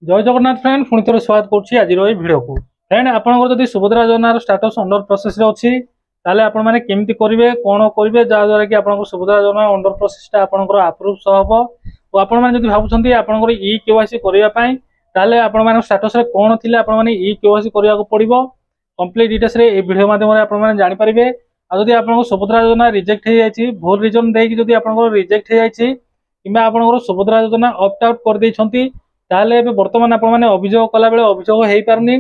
जय जगन्नाथ फ्रेंड पुणी थे स्वागत करुँच आज भिडियो को फ्रेंड आपंकर जब सुभद्रा योजनार स्टाटस अंडर प्रोसेस अच्छी आपने केमती करेंगे कौन करेंगे जहाद्वारा कि आप सुभद्रा योजना अंडर प्रोसेसटा आपंकर आप्रुव हम और आपने भावुं आपंकर इ केवाईसी करने आपण स्टाटस कौन थी आपने इ केवाईसी करने पड़ो कंप्लीट डिटेल्स ये वीडियो माध्यम आपने जानीपारे। आदि आप सुभद्रा योजना रिजेक्ट हो जाए भूल रिजन देखिए आप रिजेक्ट हो जाए कि आपंकर सुभद्रा योजना ऑप्ट आउट कर देछंती ताले बर्तमान आपने अभियोग कला बेले अभियोग हो पारनी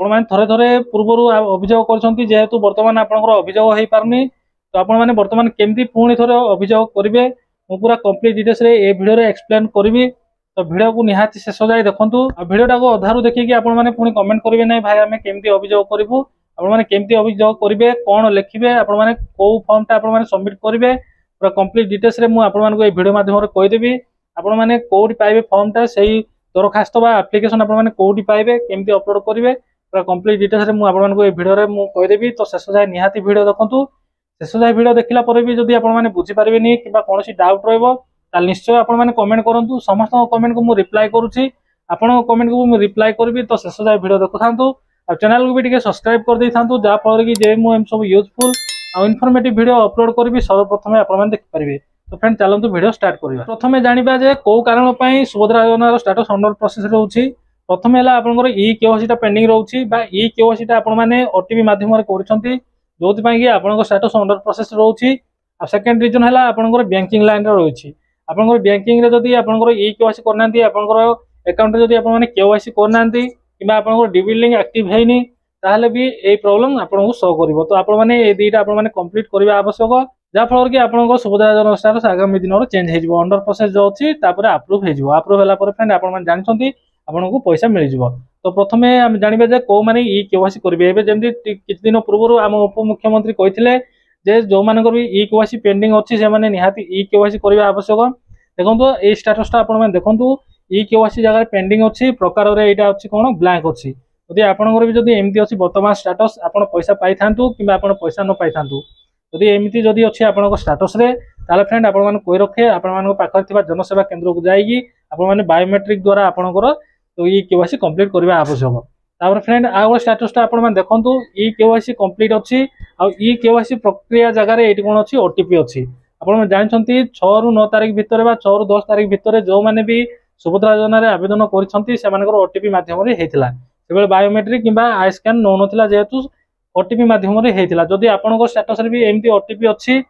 आपने थरे थरे पूर्वर अभियोग कर जेहेतु बर्तमान आपंकर अभियोग हो पारनी तो आपने बर्तमान केमती पुणी थरे अभियोग करेंगे मु पूरा कंप्लीट डिटेल्स ये वीडियो एक्सप्लेन करी तो वीडियो को निहाती शेष जाए देखूँ वीडियोटा को अधारू देखिए आपने पुणी कमेंट करेंगे ना भाई आम केमती अभियोग करूँ आपने केमती अभियोग करेंगे कौन लिखे आपने कौ फॉर्मटा आपने सबमिट करेंगे पूरा कंप्लीट डिटेल्स आपको ये वीडियो माध्यम कहीदेवी आपने कौटी पाइबे फॉर्मटा से दरखास्त आप्लिकेसन आपने कौटी पाइबे केमती अपलोड करेंगे पूरा कंप्लीट डिटेल्स आपको ये वीडियो में कहीदेवी तो शेष जाए निहाती वीडियो देखूँ शेष जाए वीडियो देखला भी जब आपने बुझीपारे कि कौन डाउट रहा निश्चय आपने कमेंट करूँ समस्त कमेंट को मुझे रिप्लाई करुँची आपण कमेंट को मुझे रिप्लाई करी तो शेष जाए वीडियो देखु था चैनल को भी सब्सक्राइब कर दे था जहाँफल कि जे मुझे सब यूजफुल और इनफॉर्मेटिव वीडियो अपलोड करी सर्वप्रथम आपने देखिपारे। तो फ्रेंड चलते वीडियो स्टार्ट करिबा। प्रथमे जानिबा जे को कारण पई सुभद्रा योजनार स्टेटस अंडर प्रोसेस रहउछि। प्रथमे हला आपनकर ई केवाईसी टा पेंडिंग रहउछि बा ई केवाईसी टा आपण माने ओटीपी माध्यम रे करछंती जोति पई कि आपनकर स्टेटस अंडर प्रोसेस रहउछि। आ सेकंड रीजन हला आपनकर बैंकिंग लाइन रे रहउछि। आपनकर बैंकिंग रे जदी आपनकर ई केवाईसी करनांती आपनकर अकाउंट रे जदी आपण माने केवाईसी करनांती किबा आपनकर डीबी लिंक एक्टिव हेनी ताहले भी ए प्रॉब्लम आपनको शो करिवो। तो आपण माने ए दुईटा आपण माने कंप्लीट करबा आवश्यक जहाँफल कि आपंकर सुभद्रा योजना स्टाटस आगामी दिन में चेंज हो अंडर प्रोसेस जो अच्छी आप्रुव होप्रुव है फ्रेंड आपने जानते आपको पैसा मिल जाव। तो प्रथम आम जानवे कौ मैंने इ केवाईसी करेंगे जमी किछ दिन पूर्व आम उपमुख्यमंत्री कहते जो मान भी इ केवाईसी पेंडिंग अच्छी से निहाती इ केवाईसी करने आवश्यक। देखो ये स्टाटसटा आप देखो इ केवाईसी जगह पेंडिंग अच्छी प्रकार यहाँ अच्छी कौन ब्लैंक अच्छी जदि आपंकर भी जब एमती अच्छी बर्तमान स्टाटस आप पैसा पाई था कि पैसा न पाई था जदि एमती जदि अच्छी आपन स्टाटस रे ताले फ्रेंड आपण कोई रखे आपण पाखर थिबा जनसेवा केंद्र को जाइए आपण बायोमेट्रिक द्वारा आपणकर तो इ केवाईसी कंप्लीट करबा आवश्यक। तापर फ्रेंड आ स्टाटसटा आपण देखंतु इ केवाईसी कंप्लीट अच्छी आ इ केवाईसी प्रक्रिया जगह रे एटी कोन अच्छी ओटीपी अच्छी आपण जानछंती 6 रु 9 तारिख भितर बा 6 रु 10 तारिख भितर जो माने भी सुभद्रा योजना रे आवेदन करछंती से मानकर ओटीपी माध्यम रे हेतिला सेबे बायोमेट्रिक किबा आई स्कैन न नथिला जेहेतु ओटीपी माध्यम रे हेतिला जदि आपनकर स्टेटस रे भी एमती ओटीपी अच्छी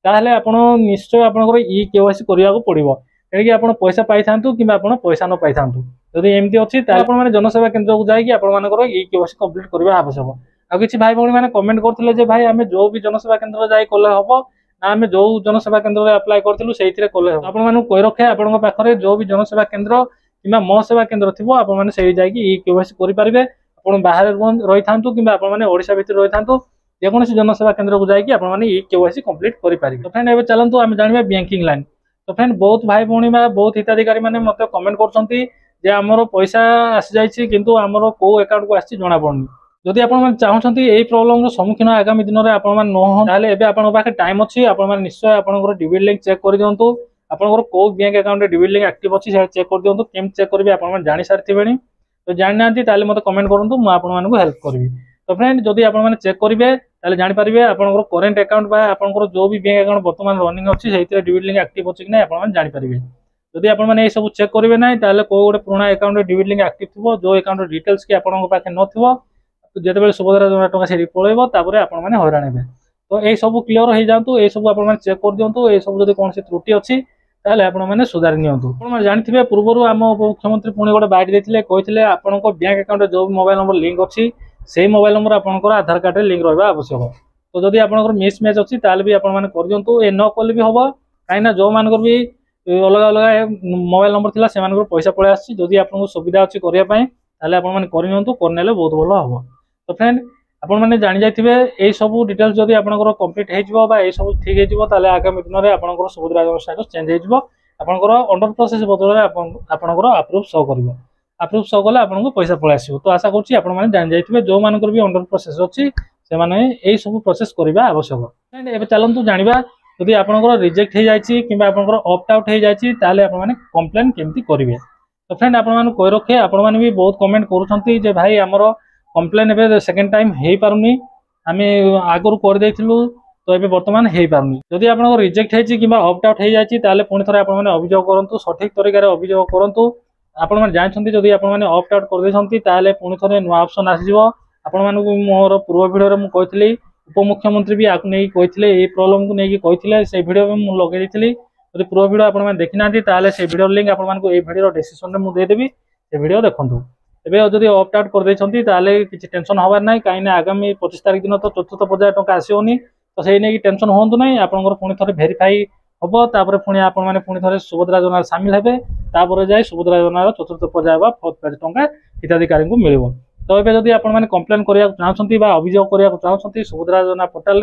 ताहले आपण निश्चय आपनकर इ केवाईसी करिया को पड़िबो एकी आपण पैसा पाई थांतु किबा आपण पैसा न पाई थांतु जदि एमती अच्छी ताहले आपण माने जनसेवा केंद्र को जाई कि आपण मानकर इ केवाईसी कंप्लीट करबा आवश्यक। आ किछि भाई भौणी माने कमेंट करथिले जे भाई आमे जो भी जनसेवा केंद्र जाई कोले हबो ना आमे जो जनसेवा केंद्र रे अप्लाई करथिलु सेहिथिरे कोले हबो आपण माने कोइ रखे आपण पाखरे जो भी जनसेवा केंद्र किबा मो सेवा केंद्र थिबो आपण माने सेहि जाई कि इ केवाईसी करि परिबे आपण बाहर रही था कि आपने ओडिशा भितर रही था जेकोसी जनसेवा केंद्र को जाकि आपने इ केवाईसी कंप्लीट करि पारिबे। तो फ्रेंड एबे चलंतु आम जानिबा बैंकिंग लाइन। तो फ्रेंड बहुत भाई भौणी बहुत हिताधिकारी माने मते कमेंट करछंती जे हमरो पैसा आसी जायछि किंतु हमरो को अकाउंट को आछि जणा पड़नी जदि आपण चाहछंती एई प्रॉब्लम रो सम्मुखीन आगामी दिन रे आपण मान न हो ताले एबे आपण पाखे टाइम अछि आपण मान निश्चय आपनकर डीबी लिंक चेक कर दियंतु आपनकर को बैंक अकाउंट रे डीबी लिंक एक्टिव अछि से चेक कर दियंतु केम चेक करबे आपण मान जानि सारथिबेनी तो जानना मत कमेंट करूँ मुझे हेल्प करी। तो फ्रेंड जदि आपने चेक करेंगे ताले जानीपारे आपंकर करेन्ट अकाउंट आपंकर जो भी बैंक अकाउंट बर्तमान रनिंग अच्छी से डिबिट लिंक एक्टिव अच्छी कि आपने जानीपारे जदि आपने सब चेक करेंगे ना ताले कोई गोटे पुराना अकाउंट डिबिट लिंक एक्टिव थो जो अकाउंट डिटेल्स की आपंक पाखे न जिते सुभद्रा योजना टका से पलैब तापर आपने हईराण हे। तो ये सब क्लीयर हो जातु ये सब आप चेक कर दिंतु ये सब जब कौन त्रुटि अच्छी ताले आपण माने सुधार नियंतु। आपण जानिथिबे पूर्वरु आम मुख्यमंत्री पुणी गोटे बाइट देथिले कहिथिले आपनको बैंक अकाउंट जो मोबाइल नंबर लिंक अछि सेही मोबाइल नंबर आपनकर आधार कार्ड रे लिंक रहबा आवश्यक। तो जदि आपनकर मिस मैच अछि ताले भी आपण माने कर दियंतु ए न कले भी होबो काइना जो मानकर भी अलग अलग मोबाइल नंबर थिला से मानकर पैसा पळे आछि जदि आपनको सुविधा अछि करिया पय ताले आपण माने कर नियंतु करनेले बहुत भलो होबो। तो फ्रेंड आपण माने जानि जायथिबे ए सब डिटेल्स जदि आपनकर कंप्लीट हे जिवो बा ए सब ठीक हे जिवो ताले आगामी दिन रे आपनकर सुभद्रा योजना स्टेटस चेंज हे जिवो आपनकर अंडर प्रोसेस बदल आपनकर अप्रूव शो करिवो अप्रूव शो कले आपनको पैसा पळे आसीबो। तो आशा करछि आपण माने जानि जायथिबे जो मानकर भी अंडर प्रोसेस अछि से माने ए सब प्रोसेस करिबा आवश्यक। फ्रेंड एबे चलंतु जानिबा जदि आपनकर रिजेक्ट हे जायछि किबा आपनकर ऑप्ट आउट हे जायछि ताले आपण माने कंप्लेन केमति करिवे। तो फ्रेंड आपण कही रखे आपण भी बहुत कमेंट करुँच भाई आमर कम्प्लेन ए सेकेंड टाइम हो पारुनी आम आगुरी कर देइथिलु तो ये बर्तमान हो पारुनी जदि आप रिजेक्ट होती कि ऑप्ट आउट हो जाए पुणी थे आपने अभियोग करूँ सठिक तरीके अभियोग करूँ आपण जानते जदि आपने ऑप्ट आउट कर पुणी थे नुआ ऑप्शन आसीज आपण मोर पूर्व भिडियो मुझे उपमुख्यमंत्री भी आपको नहीं कही प्रोब्लेम को लेकिन कही से भिडियो भी मुझे लगे जब पूर्व भिडियो आप देखी ना से भिडियो लिंक आपको भिडियो डिस्क्रिप्शन में मुझे देदेवी से भिडियो देखूँ एवं जब ऑप्ट आउट कर किसी टेंशन हबार ना कहीं आगामी 25 तारीख दिन तो 4th पर्याय टंका आसोनी तो से नहीं टेंशन हूँ ना आपंकर पुणी थे भेरीफाई हम तापर पुणी आपने पुणी थे सुभद्रा योजना सामिल हे तापर जाए सुभद्रा योजनार 4th पर्याय 4th पेज टंका हिताधिकारी को मिल तो ये जब आपने कम्प्लेन करने चाहते अभियोग करने चाहते सुभद्रा योजना पोर्टाल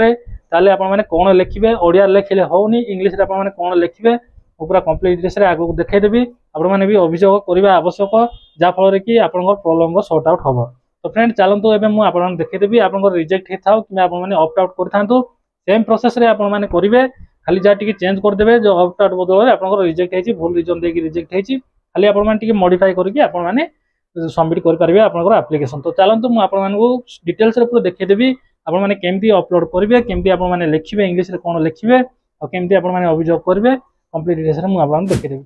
ताले आपने कौन लिखे ओडिया लिखिले होनी इंग्लीश आपने कौन लिखे पूरा कम्प्लीट डिटेल्स आगे देखदेवी आपने भी अभियोग करने आवश्यक जहाँफल कि आप प्रोब्लेम सर्ट आउट हम तो फ्रेंड चलतु एवं मुझे देखदेवी आप रिजेक्ट होता कि आपने ऑप्ट आउट करूँ सेम प्रोसेस आपने करेंगे खाली जहाँ टी चेंज करदे जो ऑप्ट आउट बदल आप रिजेक्ट होती भूल रिजन देखिए रिजेक्ट होती खाली आपने मॉडिफाई करके आपने सबमिट करेंगे आपंकर आप्लिकेसन तो चलतु मुझे डिटेल्स पूरा देखदेवी आपने केमती अपलोड करेंगे केमती आपने लिखे इंग्लीश कौन लिखे और केमती आपने अभियोग करेंगे कंप्लीट डिटेल्स मुझे देखदेवी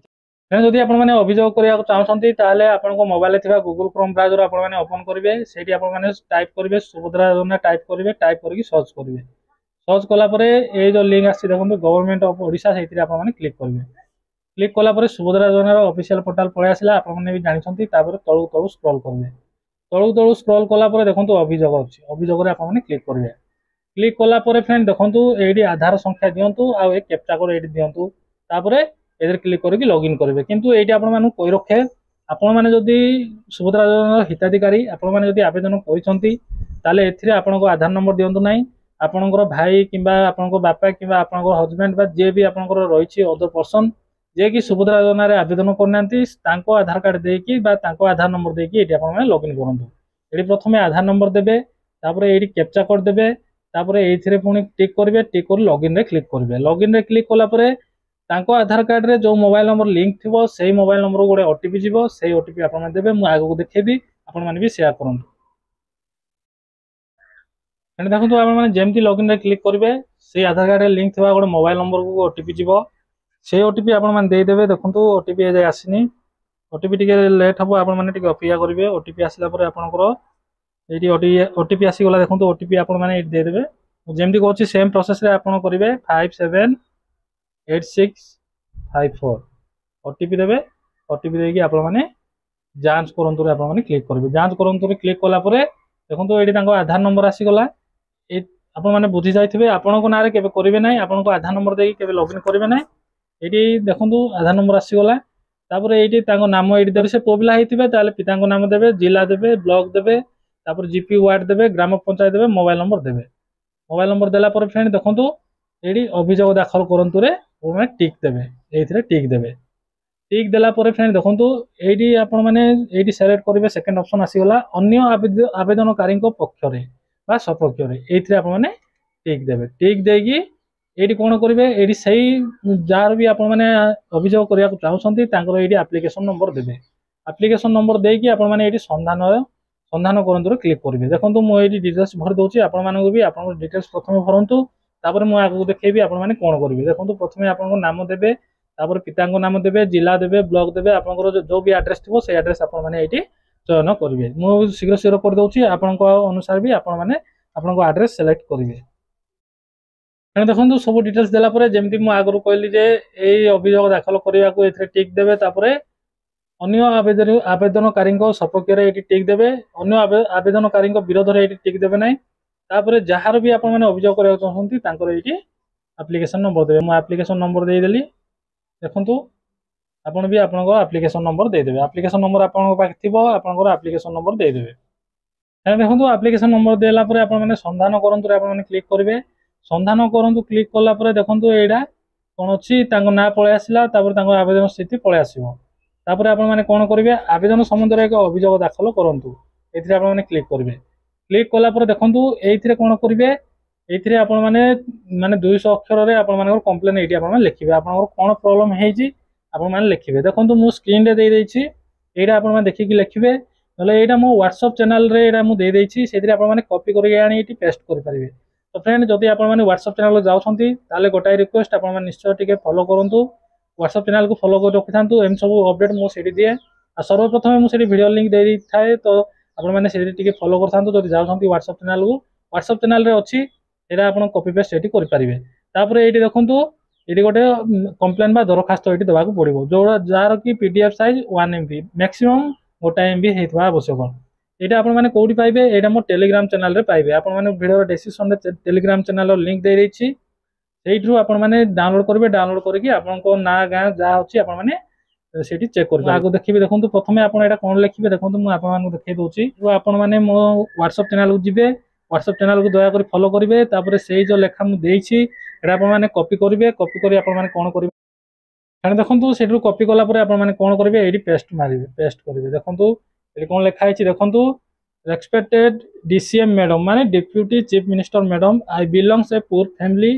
तेणु जदि आपने अभियोग करने चाहते आपको मोबाइल गूगल क्रोम ब्राउजर आपने ओपन करेंगे से टाइप करेंगे सुभद्रा योजना टाइप करेंगे टाइप करके सर्च करेंगे सर्च कलापर ये जो लिंक आसी देखो गवर्नमेंट ऑफ ओडिशा से आपने क्लिक करेंगे क्लिक कलापर सुभद्रा योजनार ऑफिशियल पोर्टाल पलि आसला आपने भी जानते तलू तलू स्क्रॉल करेंगे तलू तलू स्क्रॉल कलापर देखो अभियोग अच्छी अभियोग आपने क्लिक करेंगे क्लिक कलापर फ्रेंड देखो ये आधार संख्या दिंतु आउ कैप्चा कोड ये दिंतु तापर ये क्लिक करके लॉगिन करेंगे किंतु ये आपको कही रखे आपण मैंने जदि सुभद्रा योजनार हिताधिकारी आपण मैंने जदि आवेदन कर आपको आधार नंबर दिंतु ना आपणकर भाई कि बापा कि हजबैंड जे भी आपंकर रही अदर पर्सन जे कि सुभद्रा योजना आवेदन करना आधार कार्ड देकी आधार नंबर देकी ये लॉगिन करूँ ये प्रथम आधार नंबर देवे तापर ये कैप्चा कोड देवे तापर ये पुणी टिक करेंगे टिक कर लॉगिन रे क्लिक करेंगे लॉगिन रे क्लिक कलापर आधार कार्ड रे जो मोबाइल नंबर लिंक थी से मोबाइल नंबर गोटे ओटीपी जीव से ओटीपी आपने देवे मुझे आगे देखेबी आपण भी शेयर करूँ देखो आपने जमती लॉगिन रे क्लिक करेंगे से आधार कार्ड लिंक थी गोटे मोबाइल नंबर को ओटीपी जीव से ओटीपी आपदेदेवे देखो ओटीपी एज आसनी ओटीपी टी लेट हम आपने अपेक्षा करेंगे ओटीपी आसला आपंकर ये ओटीपी आसीगला देखो ओटीपी आपने देदेवे जमती कौन सेम प्रोसेस आप करेंगे 578654 ओटीपी देवे ओटीपी देकी आपने जांच करंतु आपने क्लिक करेंगे जांच करंतु क्लिक कलापर देखो ये आधार नंबर आसीगला आपने बुझी जाइए आपन ना के करेंगे ना आपको आधार नंबर देके लॉगिन करेंगे ना ये देखो आधार नंबर आसीगला तापर ये नाम ये देवे से पुआ पिला होते पिता नाम देवे जिला देवे ब्लॉक देवे तापर जीपी वार्ड देवे ग्राम पंचायत देवे मोबाइल नंबर देवे मोबाइल नंबर देलापर फ्रेंड देखो ये अभियोग दाखल करूँ टिक देवे ये टिक देवे टिक देलापर फ्रेंड देखो ये आपने सेलेक्ट करेंगे सेकेंड ऑप्शन आसीगला अन्य आवेदनकारी पक्ष बा सपक्ष ये आपने टिक देवे टिक देगी ये कौन करेंगे ये सही जार भी आपने अभियोग करने चाहते ये आप्लिकेसन नंबर देवे आप्लिकेसन नंबर देकी आपने ये संधान करूँ क्लिक करेंगे देखो मुझे डिटेल्स भर दूसरी आपको भी आप डिटेल्स प्रथम भरतु तापर मुझे आगे देखी आपने कौन करेंगे देखो प्रथम आप नाम देवे तापर पिता नाम देवे जिला देवे ब्लॉक देवे आपंकर जो भी एड्रेस थी से एड्रेस आपने चयन करेंगे मुझे शीघ्र शीघ्र कर दूसरी आपण अनुसार भी आपने आपको एड्रेस सेलेक्ट करेंगे देखो सब डिटेल्स देलापर जमी मुझे आगु कहली ये अभियोग दाखल करने को ये टिक देवे तापर अन्य आवेदनकारी सपक्ष ये टिक देवे अन्य आवेदनकारी विरोध में ये टिक देवे ना तापर जार भी आपने अभियोग करने चाहते ये आप्लिकेसन नंबर देवे मुझे आप्लिकेसन नंबर देदेली देखो आपन भी आपन आप्लिकेसन नंबर देदेवे आप्लिकेसन नंबर आपंकर आप्लिकेसन नंबर देदेवे देखो आप्लिकेसन नंबर देलापर आपने संधान करूँ आपने क्लिक करेंगे संधान करूँ क्लिक कलापर देखो यहाँ कौन अच्छी ना पलि आसला आवेदन स्थिति पलि आसो तापर आपने कौन करेंगे आवेदन संबंध में एक अभियोग दाखल करूँ ये आपने क्लिक करेंगे क्लिक कलापर देखो ये कौन करेंगे ये आपने माने 200 अक्षर आप कम्प्लेन ये लिखे आप कौन प्रोब्लेम होती लिखे देखो मुझे स्क्रीन रे दे एटा आपण माने देखि कि लिखिबे नले एटा मो WhatsApp चैनल रे एटा मु दे देछि सेतिर आपण माने कॉपी करके आनी एटी पेस्ट कर परिबे। तो फ्रेंड जदि आपण माने WhatsApp चैनल जाउछंती ताले गोटाई रिक्वेस्ट आपण माने निश्चय टिके फॉलो करंतु WhatsApp चैनल को फॉलो कर रखिथांतु एम सब अपडेट मो सेठी दिए आ सर्वप्रथम मु सेठी वीडियो लिंक दे दी थाए तो आपण माने सेठी टिके फॉलो करथांतु जदि जाउछंती WhatsApp चैनल को WhatsApp चैनल रे अछि एटा आपण कॉपी पेस्ट सेठी कर परिबे। तापरे एटी देखंतु एटी गोटे कंप्लेन बा दरखास्त एटी देबा को पड़िबो जो जार की PDF साइज 1 MB मैक्सिमम गोटा MB हेतबा आवश्यक। एटा आपण माने कोडी पाइबे एटा मो टेलीग्राम चैनल रे पाइबे आपण माने वीडियो डिस्क्रिप्शन रे टेलीग्राम चैनल रो लिंक दे रहिछि सेइट्रु आपण माने डाउनलोड करबे डाउनलोड करके आपण को ना गां जा होछि आपण माने सेठी चेक करबे। आगो देखिबे देखंतु प्रथमे आपण एटा कोन लिखिबे देखंतु मु आपण माने देखै दोछि जो आपण माने मो WhatsApp चैनल को जिबे WhatsApp चैनल को दया करी फॉलो करिवे तापरे सेई जो लेखा मु देइछि एटा आपण माने कॉपी करिवे कॉपी करी आपण माने कोन करिवे खाने देखंतु सेठु कॉपी कला परे आपण माने कोन करिवे एडी पेस्ट मारिवे पेस्ट करिवे देखंतु एडी कोन लेखा आइछि देखंतु रेस्पेक्टेड DCM मैडम माने deputy chief minister madam I belongs a poor family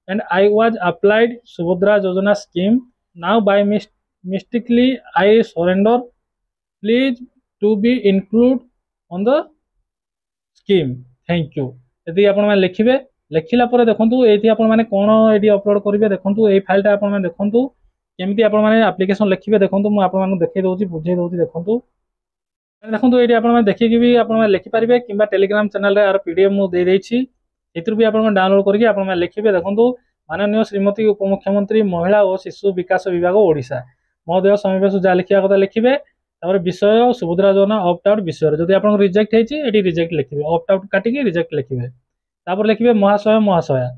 and I was applied Subhadra योजना scheme now by mistakely I surrender please to be include on the scheme thank you यदि आपण माने लिखिबे लिखिला परे देखंतु एथि आपण माने कोन एडी अपलोड करिवे देखंतु ए फाइलटा आपण माने देखंतु केमिति आपण माने एप्लीकेशन लिखिबे देखंतु मु आपण माने देखै दोछि बुझै दोछि देखंतु देखंतु एडी आपण माने देखि कि भी आपण माने लिखि परिबे किबा टेलीग्राम चैनल रे आर PDF मु दे देछि एथुर भी आपण माने डाउनलोड करके आपण माने लिखिबे देखंतु माननीय श्रीमती उपमुख्यमंत्री महिला और शिशु विकास विभाग ओडिशा महोदय समावेश जा लिखिया कथा लिखिबे तापर विषय सुभद्रा योजना ऑप्ट आउट विषय जदि आपण रिजेक्ट हेछि एडी रिजेक्ट लिखिबे ऑप्ट आउट काटि के रिजेक्ट लिखिबे तापर लिखिबे महाशय महाशया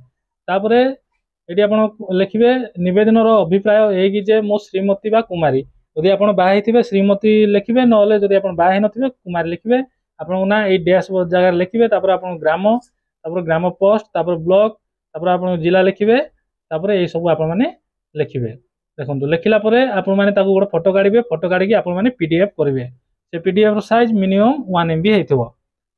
तापर एडी आपण लिखिबे निवेदन रो अभिप्राय ए कि जे मो श्रीमती बा कुमारी जदि आपण बाहा हेथिबे श्रीमती लिखिबे नले जदि आपण बाहा हे नथिबे कुमारी लिखिबे आपण ना ए डैश जगह लिखिबे तापर आपण ग्राम पोस्ट तापर ब्लॉक तापर आपण जिला लिखिबे तापर ए सब आपण माने लिखिबे देखंतु लिखिला परे आपण माने ताको गोटे फोटो काढिबे फोटो काढि के आपण माने PDF करिवे से PDF रो साइज मिनिमम 1 MB हेथिबो।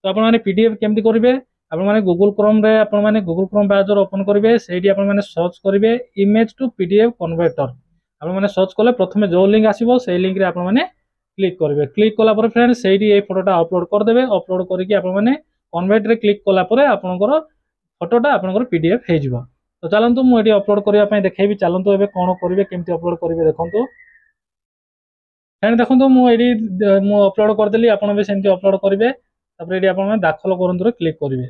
तो आपण माने PDF केमति करिवे आपण माने गूगल क्रोम रे आपण माने गूगल क्रोम ब्राउजर ओपन करिवे सेठी आपण माने सर्च करिवे इमेज टू PDF कन्वर्टर आपण माने सर्च कले प्रथमे जो लिंक आसीबो सेही लिंक रे आपण माने क्लिक करिवे क्लिक कला परे फ्रेंड सेठी ए फोटोटा अपलोड कर देबे अपलोड करिके आपण माने कन्वर्ट रे क्लिक कला परे आपनकर फोटोटा आपनकर PDF हे जिवो। तो चलंतु मु एडी अपलोड करिया पय देखेबी चलंतु एबे कोन करिवे केमति अपलोड करिवे देखंतु फ्रेंड देखंतु मु एडी मु अपलोड कर देली आपण बे सेमति अपलोड करिवे तापर एडी आपण माने दाखल करंतु रे क्लिक करिवे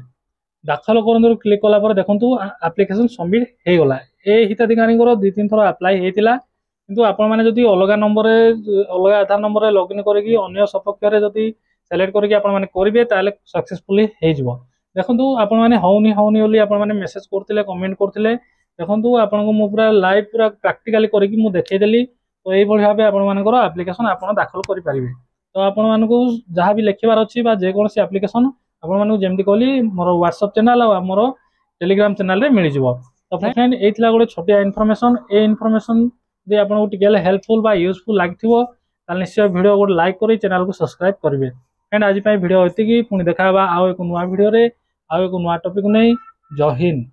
दाखल करंतु क्लिक कला पर देखंतु एप्लीकेशन सबमिट हे गला ए हिताधिकारी को 2-3 थरो अप्लाई हेतिला किंतु आपण माने जदी अलगा नंबर रे अलगा आधार नंबर रे लॉगिन करके अन्य सपक्ष रे जदी सेलेक्ट करके आपण माने करिवे ताले सक्सेसफुली हे जिवो। देखंतु आपण माने होउनी ओली आपण माने मेसेज करथिले कमेंट करथिले देखंतु आपण को मु पूरा लाइव पूरा प्रैक्टिकली करके मु देखै देली तो एई भली भाबे आपण मानकर एप्लीकेशन आपण दाखल करि परिबे। तो आपण मानको जहा भी लिखिबार अछि बा जे कोनसी एप्लीकेशन आपण मानको जेमति कहली मोर WhatsApp चैनल आ मोर टेलीग्राम चैनल रे मिलि जिवो। तो फ्रेंड एइतला गोटे छोटिया इन्फॉर्मेशन ए इन्फॉर्मेशन जे आपण को टिकेले हेल्पफुल बा यूजफुल लागथिबो ताल निश्चय वीडियो को लाइक करी चैनल को सब्सक्राइब करिवे। फ्रेंड आज पय वीडियो एतिकी पुनी देखाबा आउ एक नुवा वीडियो रे आउ एक नुवा टॉपिक नै जय हिंद।